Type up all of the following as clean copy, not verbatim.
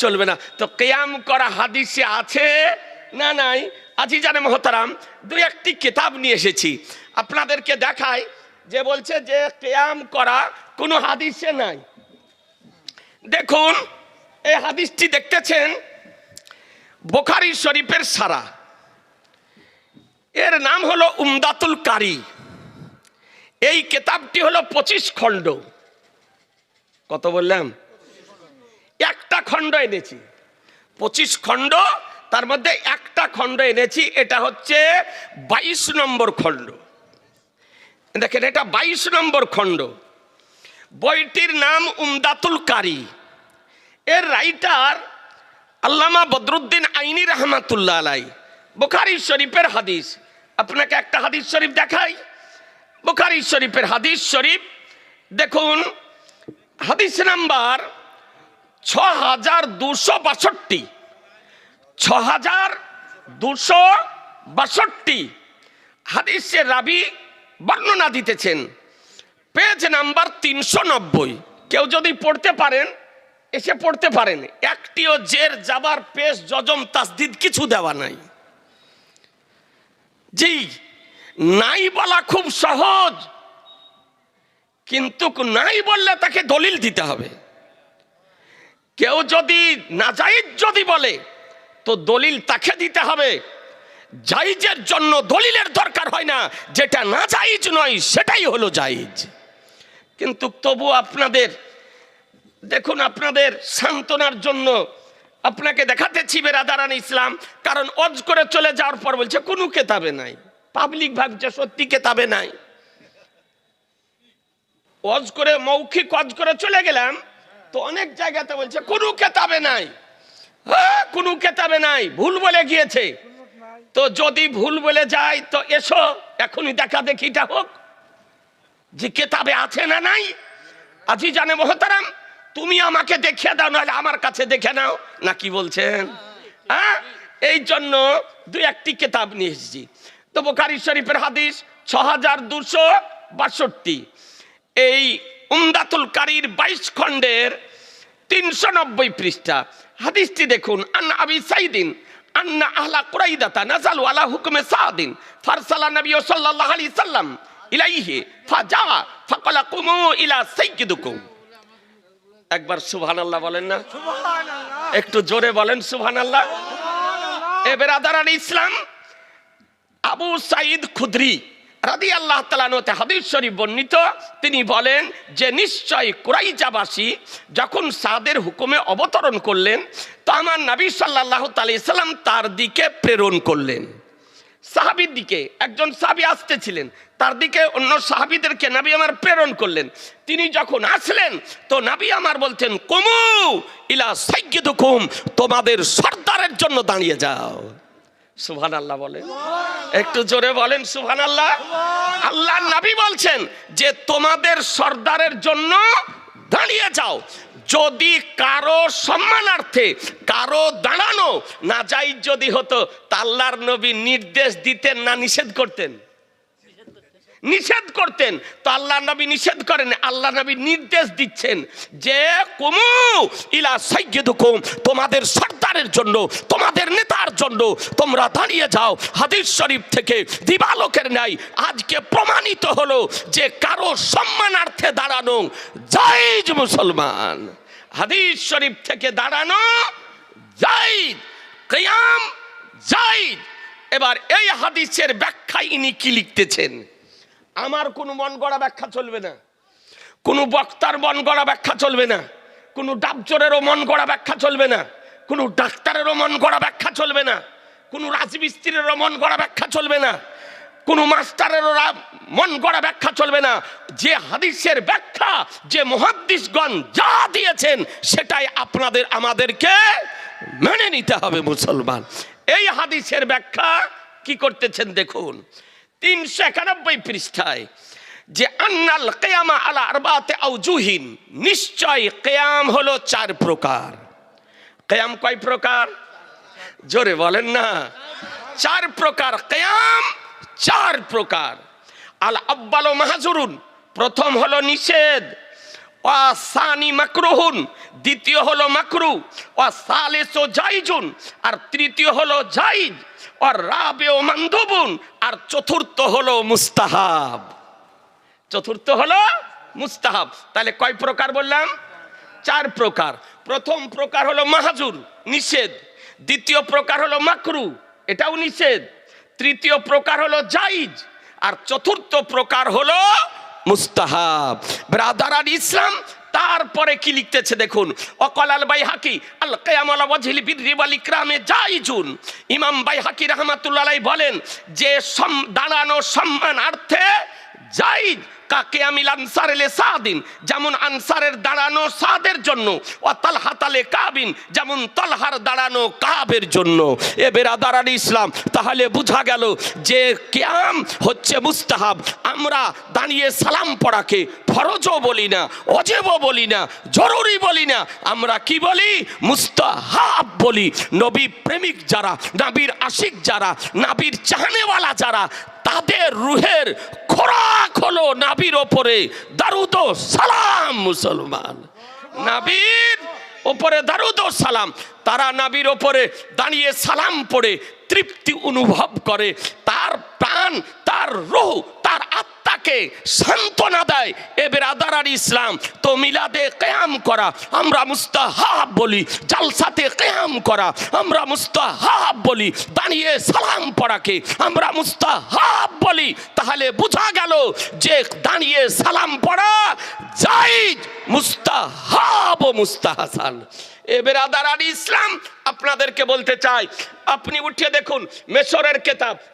চলবে না। তো কিয়াম করা হাদিসে আছে না নাই? আজিজানে মোহতারাম, দুই একটি কিতাব নিয়ে এসেছি আপনাদেরকে দেখাই, যে বলছে যে কিয়াম করা কোনো হাদিসে নাই। দেখুন এই হাদিসটি দেখতেছেন বুখারী শরীফের সারা, এর নাম হলো উমদাতুল কারি। এই কিতাবটি হলো 25 খণ্ড। কত বললাম? একটা খণ্ড এনেছি, 25 খণ্ড, তার মধ্যে একটা খণ্ড এনেছি, এটা হচ্ছে 22 নম্বর খণ্ড। দেখেন এটা 22 নম্বর খণ্ড। বইটির নাম উমদাতুল কারি। এর রাইটার আল্লামা বদরুদ্দিন আইনি রহমাতুল্লাহ আলাই। বুখারী শরীফের হাদিস, আপনাকে একটা হাদিস শরীফ দেখাই। বুখারী শরীফের হাদিস শরীফ দেখুন, হাদিস নাম্বার 6262, 6262 হাদিসের রাবি বর্ণনা দিতেছেন, পেজ নাম্বার 390। কেউ যদি পড়তে পারেন এসে পড়তে পারেন, একটিও জের জাবার পেশ জজম তাসদিদ কিছু দেওয়া নাই। জি, নাই বলা খুব সহজ, কিন্তু নাই বললে তাকে দলিল দিতে হবে। কেউ যদি নাজায়েজ যদি বলে তো দলিল তাকে দিতে হবে। জায়েজের জন্য দলিলের দরকার হয় না, যেটা নাজায়েজ নয় সেটাই হলো জায়েজ। কিন্তু তবু আপনাদের দেখুন, আপনাদের সান্ত্বনার জন্য আপনাকে দেখাতেছি বেরাদারান ইসলাম, কারণ ওয়াজ করে চলে যাওয়ার পর বলছে কোনো কেতাবে নাই। পাবলিক ভাবছে সত্যি কেতাবে নাই। ওয়াজ করে মৌখিক ওয়াজ করে চলে গেলাম, তো অনেক জায়গাতে বলছে কোনো কেতাবে নাই। হ্যাঁ, কোনো কেতাবে নাই, ভুল বলে গিয়েছে। তো যদি ভুল বলে যায় তো এসো এখনই দেখা দেখিটা হোক যে কেতাবে আছে না নাই। আজিজানে মোহতারাম, তুমি আমাকে দেখিয়ে দাও, নাহলে আমার কাছে দেখে নাও, না কি বলছেন? হ্যাঁ, এই জন্য দুই একটি কিতাব নিয়ে এসেছি। তো বুখারী শরীফের হাদিস 6262, এই উমদাতুল কারির 22 খণ্ডের 390 পৃষ্ঠা হাদিসটি দেখুন। আন আবি সাইদিন আন্না আহলা কুরাইদাতা নাযালু আলা হুকমে সাদিন ফারসালা নবী সাল্লাল্লাহু আলাইহি সাল্লাম ইলাইহি ফাজা ফাকালা কুমু ইলা সাইয়্যিদিকুম। একবার সুবহানাল্লাহ বলেন না? সুবহানাল্লাহ, একটু জোরে বলেন সুবহানাল্লাহ। এ বেরাদারান ইসলাম, আবু সাঈদ খুদরি রাদিয়াল্লাহু তাআলা আনহু হাদিস শরীফ বর্ণিত, তিনি বলেন যে নিশ্চয় কুরাইজাবাসী যখন সাদের হুকুমে অবতরণ করলেন তো আমার নবী সাল্লাল্লাহু আলাইহি সাল্লাম তার দিকে প্রেরণ করলেন। সাহাবীর দিকে একজন সাহাবী আসতেছিলেন, তার দিকে অন্য সাহাবীদেরকে নবী আমার প্রেরণ করলেন। তিনি যখন আসলেন তো নবী আমার বলতেন কুমু ইলা সাইয়্যিদিকুম, তোমাদের সর্দারের জন্য দাঁড়িয়ে যাও। সুবহানাল্লাহ বলেন, একটু জোরে বলেন সুবহানাল্লাহ। আল্লাহর নবী বলছেন যে তোমাদের সর্দারের জন্য দাঁড়িয়ে যাও। যদি কারো সম্মানার্থে কারো দাঁড়ানো নাজায়েজ যদি হতো তা আল্লাহর নবী নির্দেশ দিতেন না নিষেধ করতেন? নিষেধ করতেন। তো আল্লাহ নবী নিষেধ করেন, আল্লাহ নবী নির্দেশ দিচ্ছেন যে কুমু ইলা সাইয়্যিদিকুম, তোমাদের সর্দারের জন্য, তোমাদের নেতার জন্য তোমরা দাঁড়িয়ে যাও। হাদিস শরীফ থেকে দিবালোকের ন্যায় আজকে প্রমাণিত হলো যে কারো সম্মানার্থে দাঁড়ানো জায়েজ। মুসলমান, হাদিস শরীফ থেকে দাঁড়ানো জায়েজ, কিয়াম জায়েজ। এবার এই হাদিসের ব্যাখ্যা ইনি কি লিখতেছেন? আমার কোনো মন গড়া ব্যাখ্যা চলবে না, কোনো বক্তার মন গড়া ব্যাখ্যা চলবে না, কোনো ডাবজোরেরও মন গড়া ব্যাখ্যা চলবে না, কোনো ডাক্তারেরও মন গড়া ব্যাখ্যা চলবে না, কোনো রাজমিস্ত্রিরও মন গড়া ব্যাখ্যা চলবে না, কোনো মাস্টারেরও মন গড়া ব্যাখ্যা চলবে না। যে হাদিসের ব্যাখ্যা যে মুহাদ্দিসগণ যা দিয়েছেন সেটাই আপনাদের আমাদেরকে মেনে নিতে হবে। মুসলমান, এই হাদিসের ব্যাখ্যা কি করতেছেন দেখুন 391 পৃষ্ঠায়, যে আন্নাল কিয়ামা আলা আরবাতে আউজুহিন, নিশ্চয় কিয়াম হলো 4 প্রকার। কিয়াম কয় প্রকার? জোরে বলেন না। 4 প্রকার কিয়াম, 4 প্রকার। আল আব্বালু মাহজুরুন, প্রথম হলো নিষেধ। ওয়াসানি মাকরুহুন, দ্বিতীয় হলো মাকরু, ওয়াসালিসু জাইজুন, আর তৃতীয় হলো জাইজ, আর রাবিউ মানদুবুন, আর চতুর্থ হলো মুস্তাহাব। চতুর্থ হলো মুস্তাহাব। তাহলে কয় প্রকার বললাম? 4 প্রকার। প্রথম প্রকার হলো মাহজুর, নিষেধ। দ্বিতীয় প্রকার হলো মাকরু, এটাও নিষেধ। তৃতীয় প্রকার হলো জাইজ, আর চতুর্থ প্রকার হলো মুস্তাহাব। ব্রাদারান ইসলাম তারপরে কি লিখতেছে দেখুন, ওয়াকাল বাইহাকি আল কিয়াম আলা ওয়াজহিল বিররি ওয়াল ইকরামে জাইজুন। ইমাম বাইহাকি রাহমাতুল্লাহ আলাইহি বলেন যে দাঁড়ানো সম্মানার্থে জাইজ, কাকে আমিল আনসারে সাদিন, যেমন আনসারের দাঁড়ানো সাদের জন্য, ও তালহাতালে কাবিন, যেমন তলহার দাঁড়ানো কাবের জন্য। এ বেরাদারান ইসলাম, তাহলে বোঝা গেল যে কিয়াম হচ্ছে মুস্তাহাব। আমরা দাঁড়িয়ে সালাম পড়াকে ফরজও বলি না, ওয়াজিবও বলি না, জরুরি বলি না, আমরা কি বলি? মুস্তাহাব বলি। নবী প্রেমিক যারা, নবীর আশিক যারা, নবীর চাহনেওয়ালা যারা, তাদের রুহের খোরাক হলো নবীর ওপরে দারুদ ও সালাম। মুসলমান নবীর ওপরে দারুদ ও সালাম, তারা নবীর ওপরে দাঁড়িয়ে সালাম পড়ে তৃপ্তি অনুভব করে, তার প্রাণ, তার রূহ, তার আত্মাকে সান্ত্বনা দেয়। এ বেরাদারান ইসলাম, তো মিলাদে কিয়াম করা আমরা মুস্তাহাব বলি, জালসাতে কিয়াম করা আমরা মুস্তাহাব বলি, দাঁড়িয়ে সালাম পড়াকে আমরা মুস্তাহাব বলি। তাহলে বোঝা গেল যে দাঁড়িয়ে সালাম পড়া জায়েজ, মুস্তাহাব ও মুস্তাহসান। এ বেরাদারান ইসলাম, আপনাদেরকে বলতে চাই, আপনি উঠিয়ে দেখুন মিশরের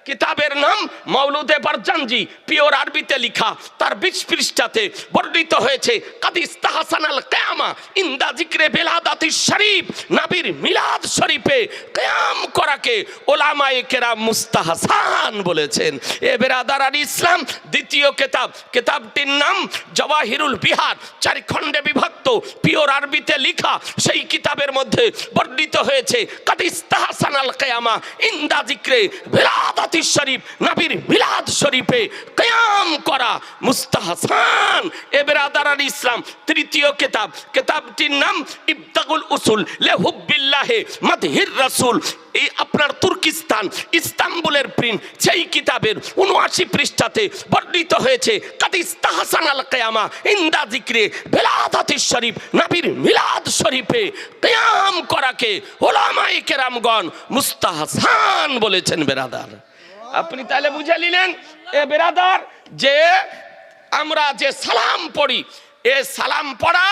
কিতাবের নাম মাওলুদে বারজানজি, পিওর আরবিতে লেখা, তার 20 পৃষ্ঠাতে বর্ণিত হয়েছে কাদ ইস্তাহসানাল কিয়ামা ইনদা যিকরে বিলাদাতিশ শরীফ, নবীর মিলাদ শরীফে কিয়াম করাকে উলামায়ে কেরাম মুস্তাহসান বলেছেন। এ বেরাদারান ইসলাম, দ্বিতীয় কিতাবটির নাম জওয়াহিরুল বিহার, 4 খণ্ডে বিভক্ত, পিওর আরবিতে লেখা। সেই কিতাবের মধ্যে বর্ণিত হয়েছে কাদ ইস্তাহসানাল কিয়ামা ইনদা যিকরে বিলাদাতিশ শরীফ, নবীর মিলাদ শরীফে কিয়াম করা মুস্তাহসান। এ বেরাদারান ইসলাম, তৃতীয় কিতাবটির নাম ইবতাগুল উসুল লিহুব্বিল্লাহি মাদহির রাসূল। এই আপনার তুর্কিস্তান, ইস্তাম্বুলের প্রিন্ট, সেই কিতাবের 79 পৃষ্ঠাতে বর্ণিত হয়েছে কাদ ইস্তাহসানাল কিয়ামা ইনদা যিকরে বিলাদাতিশ শরীফ, নবীর মিলাদ শরীফে কিয়াম করাকে উলামায়ে কেরামগণ মুস্তাহসান বলেছেন। বেরাদার, আপনি তাহলে বুঝে নিলেন এ বেরাদার যে আমরা যে সালাম পড়ি, এ সালাম পড়া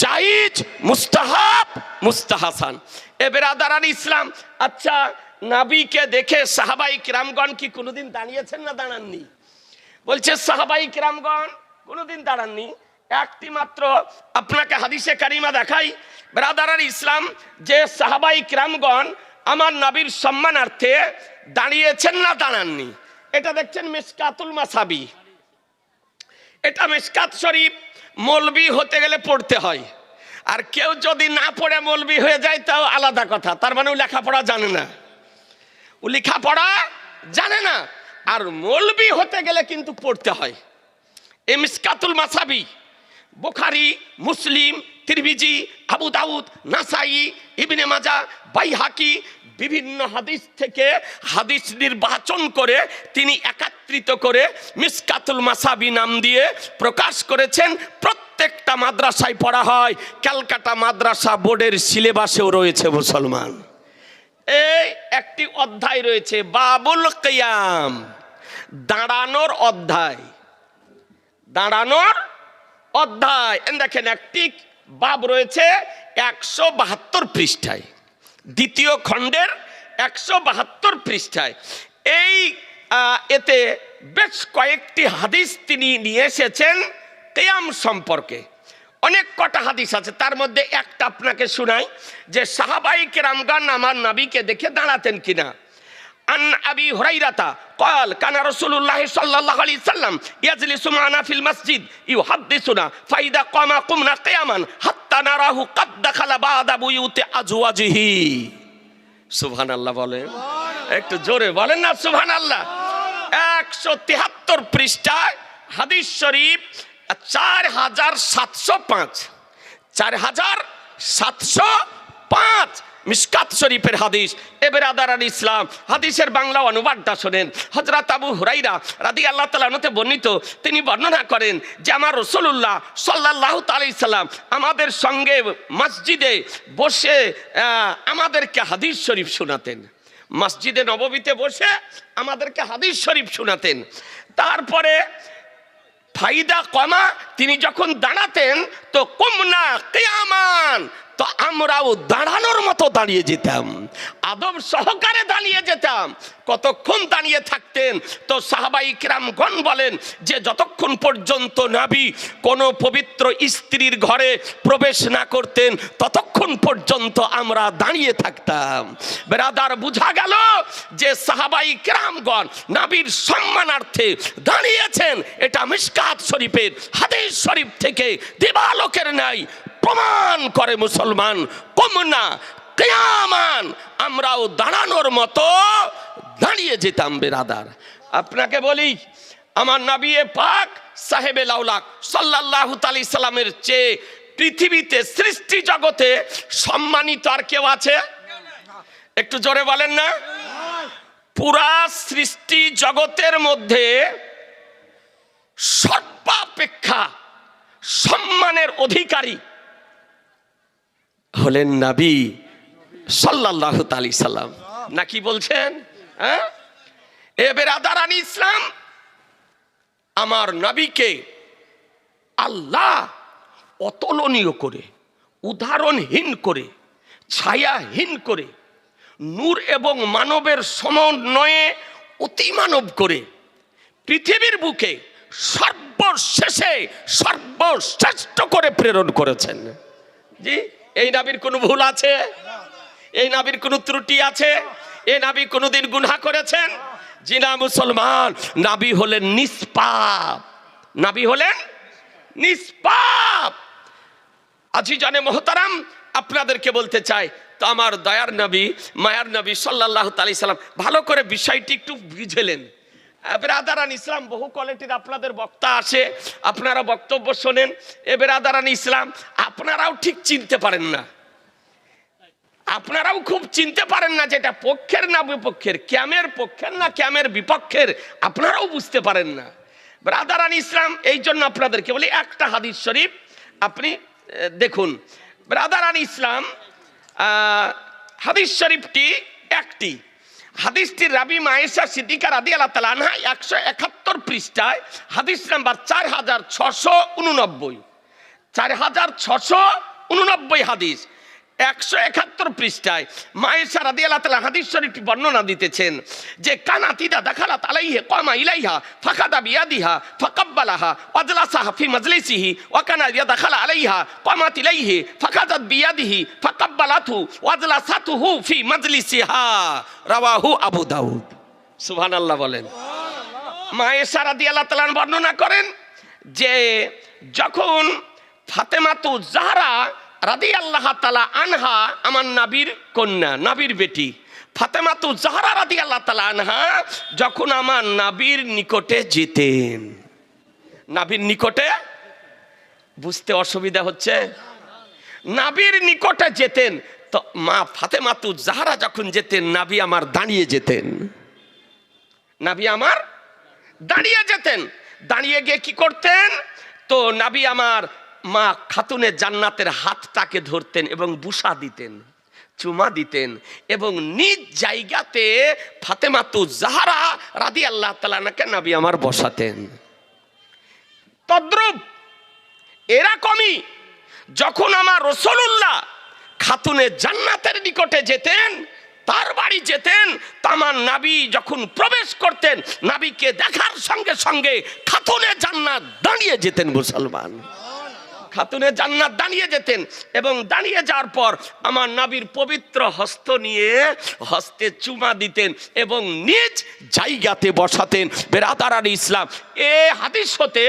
জায়েজ, মুস্তাহাব, মুস্তাহসান। এ বেরাদারান ইসলাম, আচ্ছা নবীকে দেখে সাহাবাই কিরামগণ কি কোনোদিন দাঁড়িয়েছেন না দাঁড়াননি? বলছে সাহাবাই কিরামগণ কোনোদিন দাঁড়াননি। একটি মাত্র আপনাকে হাদিসে কারিমা দেখাই বেরাদারান ইসলাম, যে সাহাবাই কিরামগণ আমার নবীর সম্মানার্থে দাঁড়িয়েছেন না দাঁড়াননি। এটা দেখছেন মিশকাতুল মাসাবি, এটা মিশকাত শরীফ মৌলবি হতে গেলে পড়তে হয়, আর কেউ যদি না পড়ে মৌলবি হয়ে যায় তাও আলাদা কথা, তার মানে ও লেখাপড়া জানে না, ও লেখাপড়া জানে না। আর মৌলবি হতে গেলে কিন্তু পড়তে হয়। এই মিশকাতুল মাসাবি বুখারী, মুসলিম, তিরমিজি, আবু দাউদ, নাসাই, ইবনে মাজাহ, বাইহাকি বিভিন্ন হাদিস থেকে হাদিস নির্বাচন করে তিনি একত্রিত করে মিশকাতুল মাসাবি নাম দিয়ে প্রকাশ করেছেন। প্রত্যেকটা মাদ্রাসায় পড়া হয়, ক্যালকাটা মাদ্রাসা বোর্ডের সিলেবাসেও রয়েছে। মুসলমান, এই একটি অধ্যায় রয়েছে বাবুল কিয়াম, দাঁড়ানোর অধ্যায়, দাঁড়ানোর অধ্যায়। দেখেন একটি বাব রয়েছে 172 পৃষ্ঠায়, দ্বিতীয় খণ্ডের 172 পৃষ্ঠায়। এই এতে বেশ কয়েকটি হাদিস তিনি নিয়ে এসেছেন কিয়াম সম্পর্কে। অনেক কটা হাদিস আছে, তার মধ্যে একটা আপনাকে শোনাই যে সাহাবাই কেরামগণ আমার নবীকে দেখে দাঁড়াতেন কিনা। আন আবি হুরায়রাতা قال كان رسول الله صلى الله عليه وسلم يجلس معنا في المسجد يحدثنا فإذا قام قمنا قياما حتى نراه قد دخل بعض بيوت أزواجه। সুবহানাল্লাহ বলেন, একটু জোরে বলেন না সুবহানাল্লাহ। 173 পৃষ্ঠায় হাদিস শরীফ 4705, 4705 মিশকাত শরীফের হাদিস। এ বেরাদারান ইসলাম, হাদিসের বাংলা অনুবাদটা শোনেন। হযরত আবু হুরায়রা রাদিয়াল্লাহু তাআলা আনহু বর্ণিত, তিনি বর্ণনা করেন যে আমার রাসূলুল্লাহ সাল্লাল্লাহু আলাইহি সাল্লাম আমাদের সঙ্গে মসজিদে বসে আমাদেরকে হাদিস শরীফ শোনাতেন। মসজিদে নববীতে বসে আমাদেরকে হাদিস শরীফ শোনাতেন। তারপরে ফাইদা কমা, তিনি যখন দাঁড়াতেন তো কুমনা কিয়ামান, তো আমরাও দাঁড়ানোর মতো দাঁড়িয়ে যেতাম, আদব সহকারে দাঁড়িয়ে যেতাম। কতক্ষণ দাঁড়িয়ে থাকতেন? তো সাহাবাই কিরামগণ বলেন যে যতক্ষণ পর্যন্ত নবী কোনো পবিত্র স্ত্রীর ঘরে প্রবেশ না করতেন ততক্ষণ পর্যন্ত আমরা দাঁড়িয়ে থাকতাম। বেরাদার, বোঝা গেল যে সাহাবাই কিরামগণ নবীর সম্মানার্থে দাঁড়িয়েছেন। এটা মিশকাত শরীফের হাদিস শরীফ থেকে দিবালোকের নাই প্রমাণ করে মুসলমান। কুমনা কিয়ামান, আমরাও দাঁড়ানোর মতো দাঁড়িয়ে যেতাম। বেরাদার, আপনাকে বলি, আমার নবী পাক সাহেবে লাউলাক সাল্লাল্লাহু আলাইহি সাল্লামের চেয়ে পৃথিবীতে সৃষ্টি জগতে সম্মানিত আর কেউ আছে? একটু জোরে বলেন না। পুরা সৃষ্টি জগতের মধ্যে সর্বাপেক্ষা সম্মানের অধিকারী হলেন নবী সাল্লাল্লাহু আলাইহি সাল্লাম। নাকি বলছেন? হ্যাঁ, এ বেরাদারান ইসলাম, আমার নবীকে আল্লাহ অতুলনীয় করে, উদাহরণহীন করে, ছায়াহীন করে, নূর এবং মানবের সমন্বয়ে অতিমানব করে পৃথিবীর বুকে সর্বশেষে সর্বশ্রেষ্ঠ করে প্রেরণ করেছেন। জি, এই নবীর কোনো ভুল আছে? এই নবীর কোনো ত্রুটি আছে? এই নবী কোনোদিন গুনাহ করেছেন? জি না মুসলমান, নবী হলেন নিষ্পাপ। নবী হলেন নিষ্পাপ। আজিজানে মোহতারাম, আপনাদেরকে বলতে চাই, তো আমার দয়ার নবী, মায়ার নবী সাল্লাল্লাহু আলাইহি সাল্লাম ভালো করে বিষয়টি একটু বুঝলেন। বেরাদারান ইসলাম, বহু কোয়ালিটির আপনাদের বক্তা আসে, আপনারা বক্তব্য শোনেন। এ বেরাদারান ইসলাম, আপনারাও ঠিক চিনতে পারেন না, আপনারাও খুব চিনতে পারেন না যেটা পক্ষের না বিপক্ষের, ক্যামের পক্ষের না ক্যামের বিপক্ষের, আপনারাও বুঝতে পারেন না। বেরাদারান ইসলাম, এই জন্য আপনাদেরকে বলি একটা হাদিস শরীফ আপনি দেখুন। বেরাদারান ইসলাম, হাদিস শরীফটি একটি। হাদিসটির রাবি মায়েশা সিদ্দিকা রাদিয়াল্লাহু তাআলা আনহা 171 পৃষ্ঠায়, হাদিস নাম্বার 4689, 4689 হাদিস, 171 পৃষ্ঠায় মায়েশা রাদিয়াল্লাহু তাআলা হাদিস শরীফটি বর্ণনা দিতেছেন যে কানাতিদা দাখালাত আলাইহি কামা ইলাইহা ফাকাদা বিয়াদিহা ফাকাব্বালাহা ওয়াজলাসাহা ফি মাজলিসিহি ওয়া কানা ইয়াদখালা আলাইহা কামাত ইলাইহি ফাকাদাত বিয়াদিহি ফাকাব্বালাতহু ওয়াজলাসাতুহু ফি মাজলিসিহা, রাওয়াহু আবু দাউদ। সুবহানাল্লাহ বলেন। মায়েশা রাদিয়াল্লাহু তাআলা বর্ণনা করেন যে যখন ফাতেমাতু জাহরা রাদিয়াল্লাহু তাআলা আনহা, আমার নবীর কন্যা, নবীর বেটি ফাতেমাতু জাহরা রাদিয়াল্লাহু তাআলা আনহা যখন আমার নবীর নিকটে যেতেন, নবীর নিকটে, বুঝতে অসুবিধা হচ্ছে? নবীর নিকটে যেতেন, তো মা ফাতেমাতু জাহরা যখন যেতেন, নবী আমার দাঁড়িয়ে যেতেন। নবী আমার দাঁড়িয়ে যেতেন। দাঁড়িয়ে গিয়ে কি করতেন? তো নবী আমার মা খাতুনে জান্নাতের হাতটাকে ধরতেন এবং বুসা দিতেন, চুমা দিতেন, এবং নিজ জায়গাতে ফাতেমাতু জাহরা রাদিয়াল্লাহু তাআলা আনহাকে নবী আমার বসাতেন। তদ্রূপ এরকমই যখন আমার রাসূলুল্লাহ খাতুনে জান্নাতের নিকটে যেতেন, তার বাড়ি যেতেন, তামান নবী যখন প্রবেশ করতেন, নবীকে দেখার সঙ্গে সঙ্গে খাতুনে জান্নাত দাঁড়িয়ে যেতেন। মুসলমান, খাতুনে জান্নাত দাঁড়িয়ে যেতেন, এবং দাঁড়িয়ে যাওয়ার পর আমার নবীর পবিত্র হস্ত নিয়ে হস্তে চুমা দিতেন এবং নিজ জায়গাতে বসাতেন। বেরাদারান ইসলাম, এ হাদিস হতে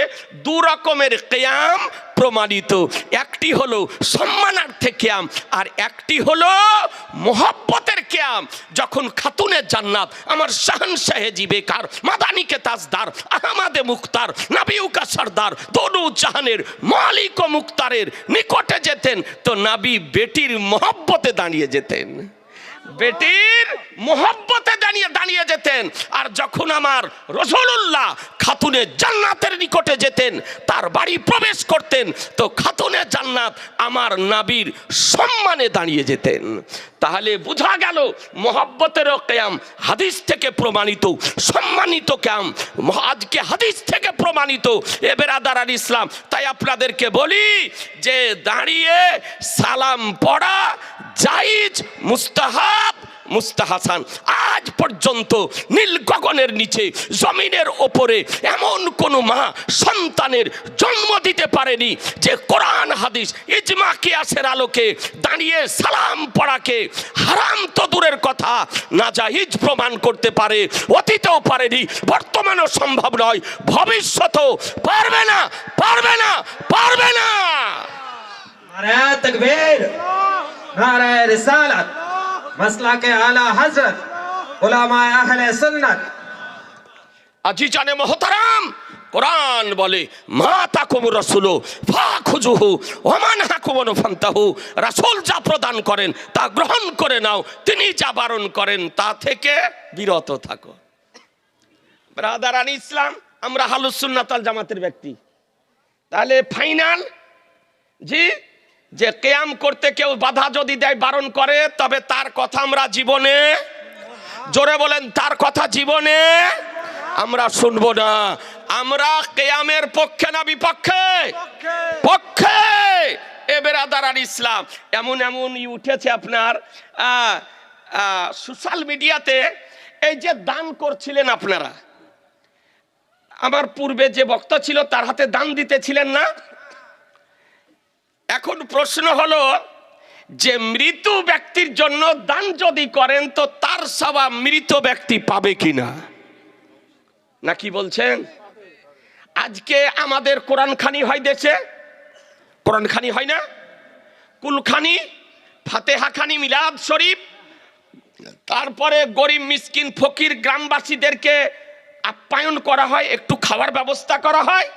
দু রকমের কিয়াম প্রমাণিত। একটি হলো সম্মানার্থে কিয়াম, আর একটি হলো মোহব্বতের কেয়াম যখন খাতুনে জান্নাত আমার শাহনশাহে জিবেকার মাদানিকে তাজদার আহমাদে মুখতার নাবিউকা সরদার দোনো জাহানের মালিক ও মুখতারের নিকটে যেতেন তো নাবি বেটির মহব্বতে দাঁড়িয়ে যেতেন, বেটির মোহব্বতে দাঁড়িয়ে যেতেন। আর যখন আমার রাসূলুল্লাহ খাতুনে জান্নাতের নিকটে যেতেন, তার বাড়ি প্রবেশ করতেন, তো খাতুনে জান্নাত আমার নবীর সম্মানে দাঁড়িয়ে যেতেন। তাহলে বোঝা গেল মোহব্বতেরও কিয়াম হাদিস থেকে প্রমাণিত, সম্মানিত কিয়াম আজকে হাদিস থেকে প্রমাণিত। এ বেরাদারান ইসলাম, তাই আপনাদেরকে বলি যে দাঁড়িয়ে সালাম পড়া জায়েজ, মুস্তাহাব, মুস্তাহাসান। আজ পর্যন্ত নীল গগনের নিচে জমিনের ওপরে এমন কোন মা সন্তানের জন্ম দিতে পারেনি যে কোরআন হাদিস ইজমা কিয়াসের আলোকে দাঁড়িয়ে সালাম পড়াকে হারাম তো দূরের কথা নাজায়েজ প্রমাণ করতে পারে। অতীতেও পারেনি, বর্তমানেও সম্ভব নয়, ভবিষ্যতেও পারবে না, পারবে না, পারবে না। নারে তাকবীর, নারে রিসালাত, মাসলাকে আলা হযরত, উলামায়ে আহলে সুন্নাত। আজিজানে মুহতারাম, কোরআন বলে মা তাকুম রাসূল ফাখুযুহু ওয়া মান হাকুমুন ফান্তাহু। রাসূল যা প্রদান করেন তা গ্রহণ করে নাও, তিনি যা বারণ করেন তা থেকে বিরত থাকো। ব্রাদারান ইসলাম, আমরা আহলুস সুন্নাত ওয়াল জামাতের ব্যক্তি। তাহলে ফাইনাল জি, যে কিয়াম করতে কেউ বাধা যদি দেয়, বারণ করে, তবে তার কথা আমরা জীবনে, জোরে বলেন, তার কথা জীবনে আমরা শুনবো না। আমরা কিয়ামের পক্ষে না বিপক্ষে? পক্ষে। এ বেরাদারান ইসলাম, এমন উঠেছে আপনার সোশ্যাল মিডিয়াতে, এই যে দান করছিলেন আপনারা, আমার পূর্বে যে বক্তা ছিল তার হাতে দান দিতেছিলেন না? এখন প্রশ্ন হলো যে মৃত ব্যক্তির জন্য দান যদি করেন তো তার সওয়াব মৃত ব্যক্তি পাবে কিনা, নাকি বলছেন? আজকে আমাদের কোরআনখানি হয় দেশে, কোরআনখানি হয় না, কুলখানি, ফাতেহাখানি, মিলাদ শরীফ, তারপরে গরিব মিসকিন ফকির গ্রামবাসীদেরকে আপ্যায়ন করা হয়, একটু খাওয়ার ব্যবস্থা করা হয়,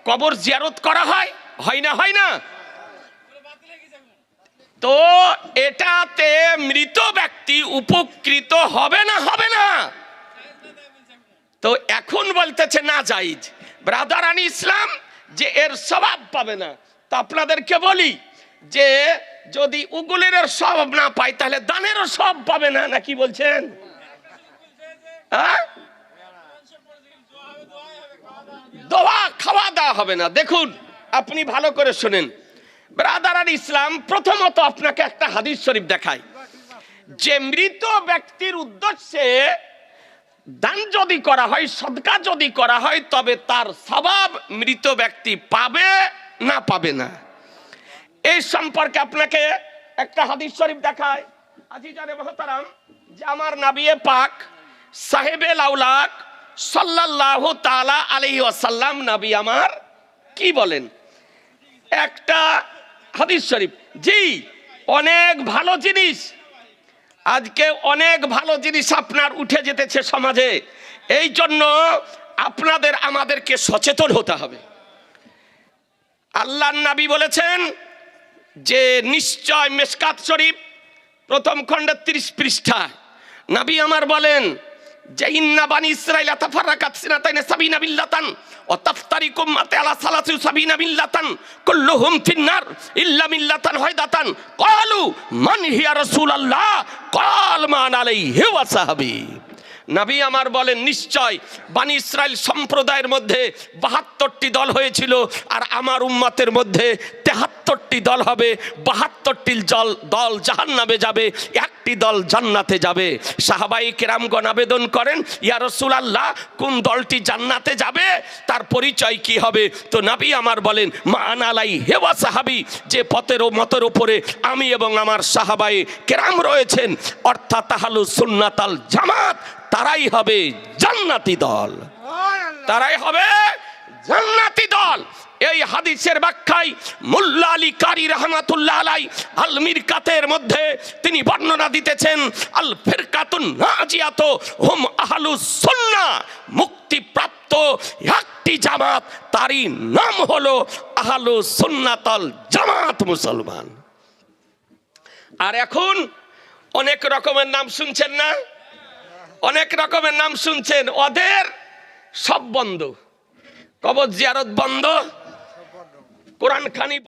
কবর জিয়ারত করা হয়, হয় না? হয় না? তো এটাতে মৃত ব্যক্তি উপকৃত হবে না, হবে না? তো এখন বলতেছে না জায়েজ। ব্রাদারান ইসলাম, যে এর সওয়াব পাবে না, তো আপনাদেরকে বলি যে যদি উগুলের সওয়াব না পায় তাহলে দানেরও সওয়াব পাবে না, নাকি বলছেন? দোয়া খাওয়া দাওয়া হবে না। দেখুন, আপনি ভালো করে শুনেন ব্রাদারান ইসলাম, প্রথমত আপনাকে একটা হাদিস শরীফ দেখায় যে মৃত ব্যক্তির উদ্দেশ্যে দান যদি করা হয়, সদকা যদি করা হয়, তবে তার সওয়াব মৃত ব্যক্তি পাবে না পাবে না। এই সম্পর্কে আপনাকে একটা হাদিস শরীফ দেখায়। আজিজানে মুহতারাম, যে আমার নবী পাক সাহেবে লাউলাক সাল্লাল্লাহু তাআলা আলাইহি ওয়াসাল্লাম, নবী আমার কি বলেন? একটা হাদিস শরীফ, জি, অনেক ভালো জিনিস, আজকে অনেক ভালো জিনিস আপনার উঠে যেতেছে সমাজে, এই জন্য আপনাদের আমাদেরকে সচেতন হতে হবে। আল্লাহর নবী বলেছেন যে নিশ্চয়, মিশকাত শরীফ প্রথম খণ্ডের 30 পৃষ্ঠায় নবী আমার বলেন যে ইন্না বানি ইসরাঈলা তাফাররাকাত সিনাতাইন সাবিনা বিল্লাতান ওয়া তাফতারিকু উম্মাতি আলা সালাসি সাবিনা বিল্লাতান কুল্লুহুম ফিন্নার ইল্লা মিল্লাতান ওয়াহিদাতান ক্বালু মান হিয়া রাসূলুল্লাহ ক্বাল মান আলাইহি ওয়া সাহাবী। নবী আমার বলেন নিশ্চয় বানি ইসরাইল সম্প্রদায়ের মধ্যে 72টি দল হয়েছিল, আর আমার উম্মতের মধ্যে 73টি দল হবে। 72টি দল জাহান্নামে যাবে, একটি দল জান্নাতে যাবে। সাহাবায়ে কেরামগণ আবেদন করেন, ইয়া রাসূলুল্লাহ, কোন দলটি জান্নাতে যাবে, তার পরিচয় কি হবে? তো নবী আমার বলেন মা আনা আলাইহি ওয়া সাহাবী, যে পথের ও মতের উপরে আমি এবং আমার সাহাবায়ে কেরাম রয়েছেন, অর্থাৎ আহলুস সুন্নাত ওয়াল জামাত, তারাই হবে জান্নাতি দল, তারাই হবে জান্নাতি দল। এই হাদিসের ব্যাখ্যায় মোল্লা আলী কারি রহমাতুল্লাহ আলাই আল মিরকাতের মধ্যে তিনি বর্ণনা দিতেছেন, আল ফিরকাতুন নাজিয়াত হুম আহলুস সুন্নাহ, মুক্তিপ্রাপ্ত একটি জামাত, তারই নাম হলো আহলুস সুন্নাতুল জামাত মুসলমান। আর এখন অনেক রকমের নাম শুনছেন না? অনেক রকমের নাম শুনছেন। ওদের সব বন্ধ, কবর জিয়ারত বন্ধ, কোরআন খানি